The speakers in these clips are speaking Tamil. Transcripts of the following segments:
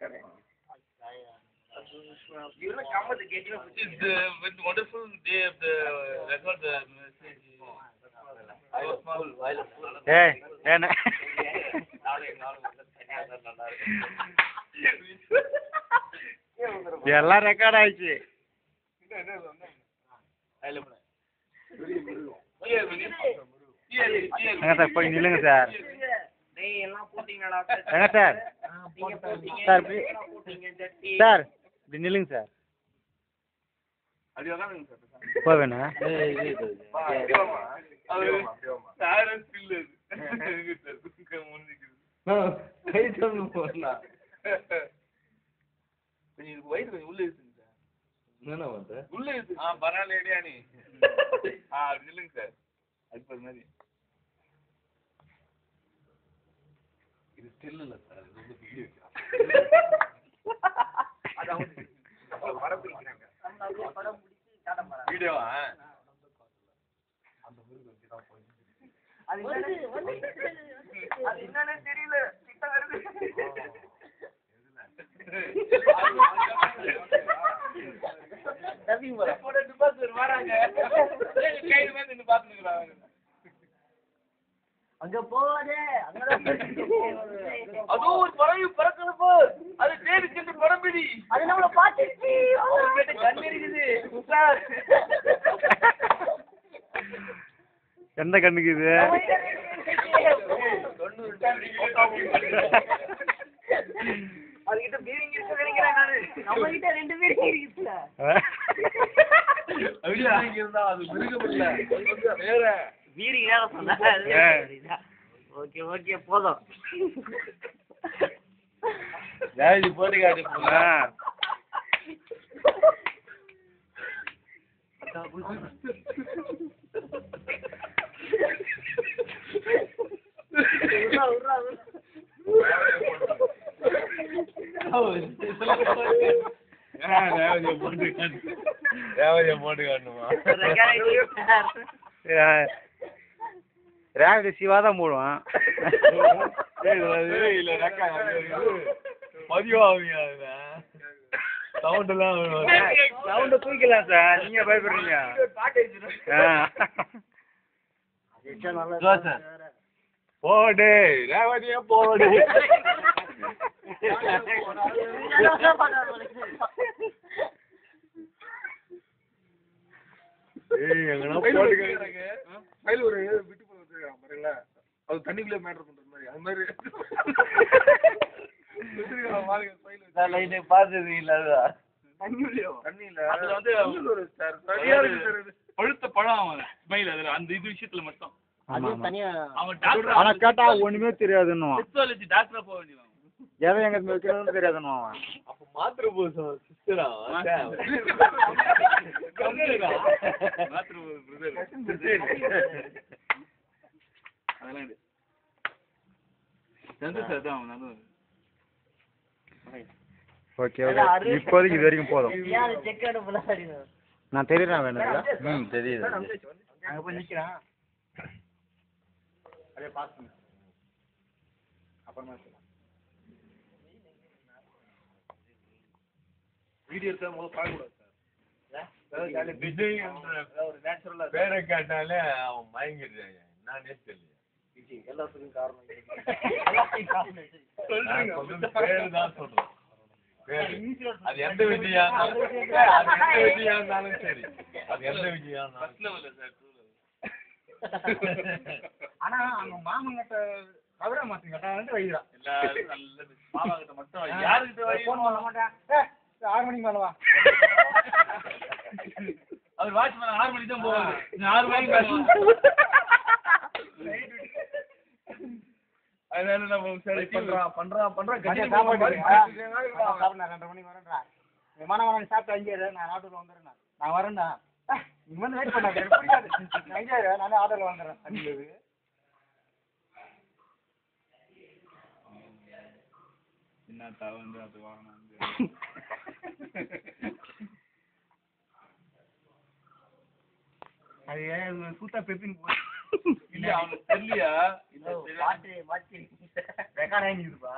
It's the wonderful day of the record message. Hey, என்ன எல்லாம் ரெக்கார்ட் ஆயிடுச்சு. சார் போய் நில்லுங்க சார். எங்க சார் சார் சார் இப்படி நில்லுங்க சார். போவேண்ணா வயிறு உள்ள உள்ள பரவாயில்லையா நீ அப்படி இல்லைங்க சார். அது மாதிரி இது ஸ்டில் இல்ல சார், இது வந்து வீடியோ. வீடியோவா என்னன்னு தெரியல. அங்க போவாதே, அதுவும் ஒரு பறவை பறக்கிறப்போ அது தேடி சென்று படம்பிடி அது நம்மள பாத்துச்சு. கண் இருக்குது சார். எந்த கண்ணுக்கு இது? அதுகிட்ட பீரிங் இருக்கு நினைக்கிறேன் நானு. நம்ம கிட்ட 2 பீரிங் இருக்குல்ல. இருந்தா அது மிருகம் இல்ல, வேற பீரிங் வேற சொன்னா. ஓகே ஓகே போதும். ஜாதி போட்டு காட்டி போங்க. போட்டு காட்டணுமா? ரேவதி சிவாதான் போடுவான். பதிவாங்க சவுண்ட் தூக்கலாம் சார், நீங்க பயப்படுறீங்க. போடு ரேவதியா போடு. ஒரு விட்டு போறீங்களா, அது தண்ணிக்குள்ளே மேட்டர் பண்ற மாதிரி அது மாதிரி பார்த்தது இல்ல. தண்ணி இல்ல, அதுல வந்து பழுத்த பழம் ஸ்மைல் அதுல அந்த இது விஷயத்துல மட்டும். ஆனா கேட்டா ஒண்ணுமே தெரியாதுன்னு டாக்டரா போக வேண்டியது. எதை எங்க வைக்கணும்னு தெரியாதுன்னு. அப்ப மாத்திரை போதும் சிஸ்டரா ஓகே இப்போதைக்கு இது வரைக்கும் போதும். நான் தெரியுறேன் வேணும். தெரியுது. அங்க போய் நிக்கிறேன். அதே பாத்துங்க அப்புறமா வீடியோ எடுத்தா முதல்ல பார்க்கக்கூடாது சார். பேரை கேட்டாலே அவன் மயங்கிடுறாங்க. என்னன்னே தெரியல. எல்லாத்துக்கும் காரணம் பேரு தான் சொல்றேன். அது எந்த விஜயா இருந்தாலும் சரி, அது எந்த விஜயா ஆனா அவங்க மாமங்கிட்ட தவிர மாட்டீங்க வைக்கிறான். எல்லாரும் நல்லது. மாமா கிட்ட மட்டும் யாருக்கிட்ட மாட்டேன். 6 மணிக்கு மேல வா. அவர் வாட்ச்மேன் 6 மணிக்கு தான் போவாரு. 6 மணிக்கு அதனால நம்ம சரி பண்றோம் 2 மணிக்கு வரேன்டா. விமானம் சாப்பிட்டு 5 நான் ஆட்டோல வந்துடுறேன். நான் வரேன்டா. நீ வந்து வெயிட் பண்ணாத. நானே ஆட்டோல வந்துடுறேன். என்னத்தா வந்து அது வாங்கினா அது சூத்தா பெப்பின்னு போய் இல்ல அவனுக்கு தெரியலையா இல்ல பாட்டு மாத்தி ரெக்கார்ட் ஆகிடுப்பா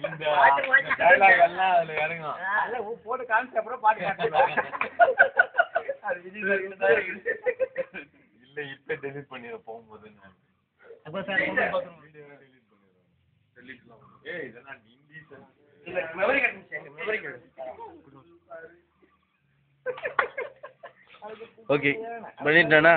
இந்த டயலாக் எல்லாம் அதுல இறங்கும் அல்ல போட்டு காமிச்ச அப்புறம் பாட்டு காட்டுவேன் அது விஜய் சார் இல்ல இப்ப டெலிட் பண்ணிர போகும்போது நான் அப்ப சார் வீடியோ டெலிட் பண்ணிடுறேன் டெலிட்லாம் ஏய் இதெல்லாம் இங்கிலீஷ் இல்ல memory card memory card okay பண்ணிட்டேனா